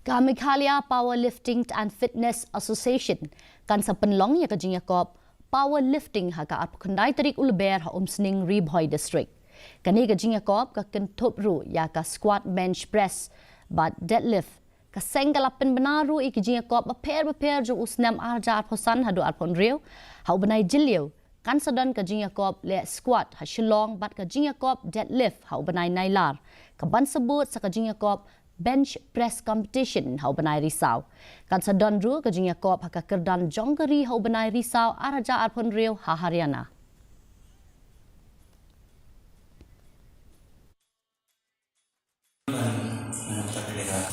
Meghalaya Powerlifting and Fitness Association kan sa Pynlong ya ka Jingiakob Powerlifting ha ka apkundai tarik ulber ha Umsn Ribhoy District. Kani ka Jingiakob ka kentopru ya ka squat bench press but deadlift ka senggalapen benaru ik Jingiakob beper jo usnam arja arposan hadu arpon rew ha benai jilio kan sadan ka Jingiakob le squat ha shillong but ka Jingiakob deadlift ha benai nailar ka ban sebut sa ka Jingiakob bench press competition hau benai risau. Kan sadon ru ke Jingiakob haka kerdan jonggeri hau benai risau araja arpon riau ha Haryana.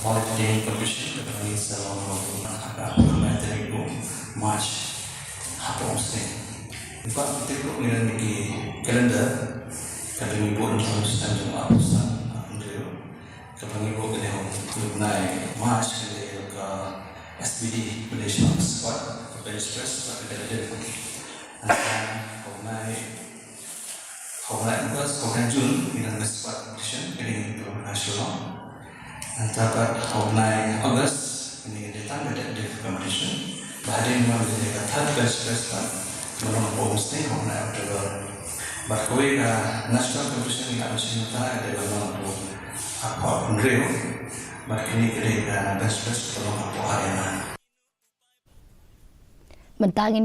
Powerlifting competition is March Umsn. Empat titik kemudian di kalender kami buat dalam sistem Umsn. Kapag ibu kita naik March kita ke SBD Malaysia squat bench press tapi ada kalau naik bukan Jun kita squat competition ini international dapat kalau naik August ini kita ada competition bahagian mana kita third bench press kan belum Umsn kalau naik Oktober berkoi ke national competition kita masih ada dalam apa real makini kira best tolong apa Haryana. Mentangin